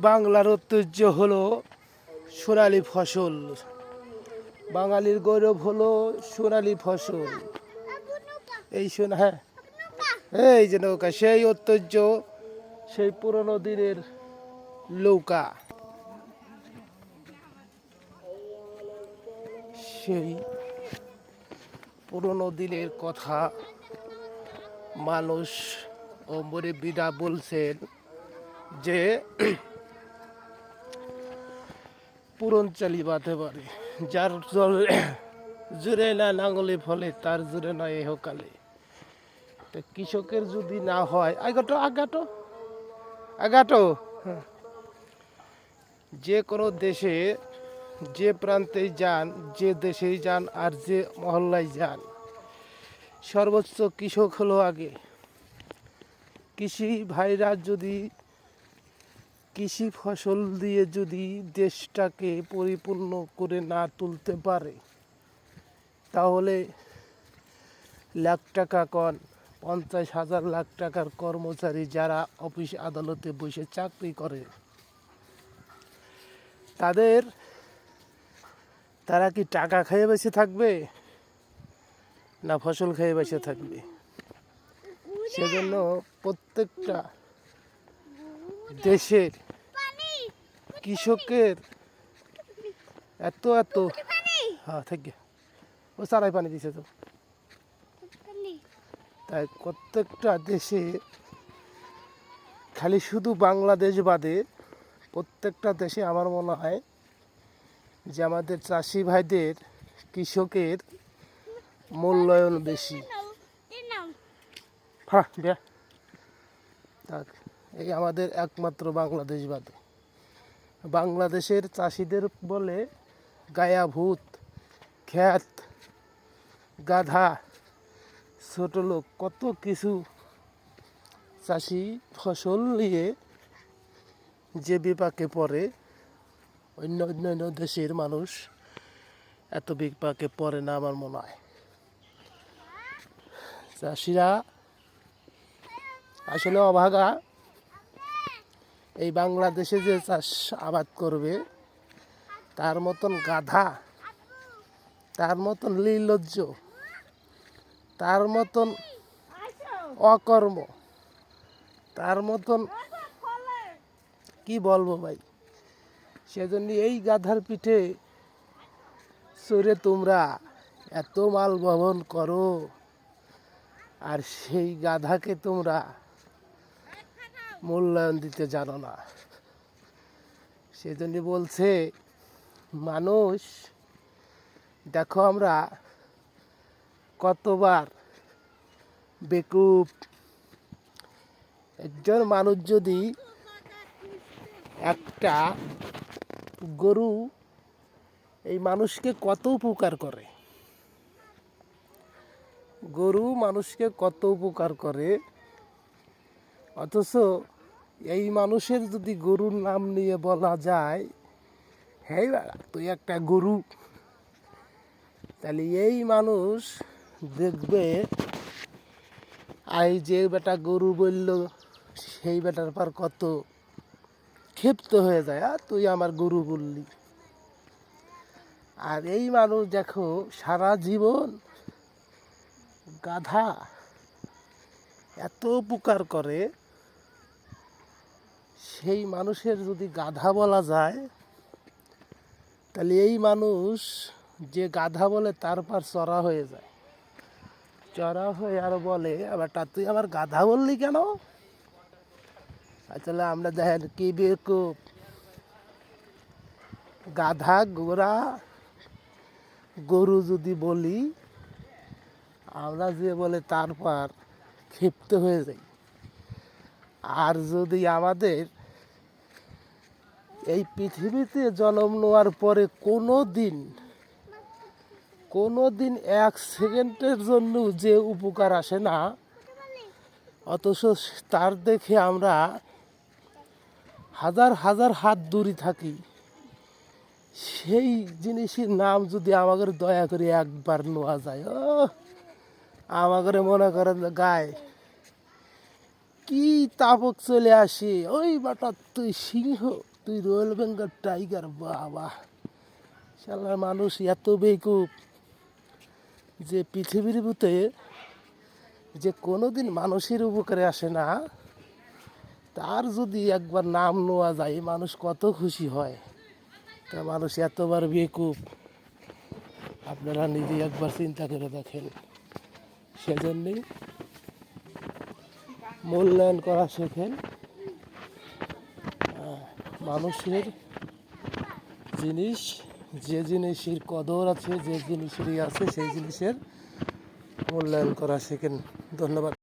বাংলার ঐতিহ্য হলো সোনালী ফসল। বাঙালির গৌরব হলো সোনালী ফসল। এই সোনা, হ্যাঁ, এই যে নৌকা, সেই ঐতিহ্য, সেই পুরনো দিনের নৌকা, সেই পুরনো দিনের কথা মানুষ ও মুরব্বীরা বলছেন যে পুরনচালি বাঁধে পারে, যার জুড়ে না নাঙলে ফলে তার জুড়ে নয় এহকালে। তো কৃষকের যদি না হয়, আগাটো হ্যাঁ, যে কোনো দেশে যে প্রান্তেই যান, যে দেশেই যান আর যে মহল্লায় যান, সর্বোচ্চ কৃষক হলো আগে। কৃষি ভাইরা যদি কৃষি ফসল দিয়ে যদি দেশটাকে পরিপূর্ণ করে না তুলতে পারে, তাহলে লাখ টাকা কন 50,000 লাখ টাকার কর্মচারী যারা অফিস আদালতে বসে চাকরি করে, তারা কি টাকা খেয়ে বেঁচে থাকবে না ফসল খেয়ে বেঁচে থাকবে? সেজন্য প্রত্যেকটা দেশের কৃষকের এত হ্যাঁ থেকে ও চারাই পানি দিছে তো, তাই প্রত্যেকটা দেশে, খালি শুধু বাংলাদেশ বাদে প্রত্যেকটা দেশে আমার মনে হয় যে আমাদের চাষি ভাইদের, কৃষকের মূল্যায়ন বেশি। হ্যাঁ, এই আমাদের একমাত্র বাংলাদেশ বাদে। বাংলাদেশের চাষিদের বলে গায়া ভূত, খ্যাত, গাধা, ছোট লোক, কত কিছু। চাষি ফসল নিয়ে যে বিপাকে পড়ে, অন্য দেশের মানুষ এত বিপাকে পড়ে না আমার মনে হয়। চাষিরা আসলে অভাগা। এই বাংলাদেশে যে চাষ আবাদ করবে, তার মতন গাধা, তার মতন নির্লজ্জ, তার মতন অকর্ম, তার মতন কি বলবো ভাই। সেজন্য এই গাধার পিঠে চড়ে তোমরা এত মাল বহন করো, আর সেই গাধাকে তোমরা মূল্যায়ন দিতে জানো না। সেজন্য বলছে মানুষ, দেখো আমরা কতবার বেকুব। একজন মানুষ যদি একটা গরু, এই মানুষকে কত উপকার করে, গরু মানুষকে কত উপকার করে, অথচ এই মানুষের যদি গরুর নাম নিয়ে বলা যায়, হ্যাঁ তুই একটা গরু, তাহলে এই মানুষ দেখবে এই যে বেটা গরু বলল, সেই বেটার পর কত ক্ষিপ্ত হয়ে যায়, আর তুই আমার গরু বললি। আর এই মানুষ দেখো সারা জীবন গাধা এত উপকার করে, সেই মানুষের যদি গাধা বলা যায়, তাহলে এই মানুষ যে গাধা বলে তার পর চড়া হয়ে যায়, চড়া হয়ে আর বলে বেটা তুই আমার গাধা বললি কেন? আসলে আমরা দেখেন কি বেকুব, গাধা গোরা গরু যদি বলি, আমরা যে বলে তারপর ক্ষিপ্ত হয়ে যাই। আর যদি আমাদের এই পৃথিবীতে জন্ম নেওয়ার পরে কোনো দিন 1 সেকেন্ডের জন্য যে উপকার আসে না, অথচ তার দেখে আমরা হাজার হাজার হাত দূরে থাকি, সেই জিনিসের নাম যদি আমাদের দয়া করে একবার নেওয়া যায়, ও আমাদের মনে করেন গায়ে কি তাবক চলে আসে, ওই বাটা তুই সিংহ, তুই রয়্যাল বেঙ্গল টাইগার, বাবা। শালার মানুষ এত বেকুব যে পৃথিবীর বুতে যে কোনোদিন মানুষের উপকারে আসে না, তার যদি একবার নাম নেওয়া যায় মানুষ কত খুশি হয়। তা মানুষ এতবার বেকুব, আপনারা নিজে একবার চিন্তা করে দেখেন। সেজন্যই মূল্যায়ন করা শেখেন। মানুষের জিনিস, যে জিনিসের কদর আছে, যে জিনিসেরই আছে, সেই জিনিসের মূল্যায়ন করা শেখেন। ধন্যবাদ।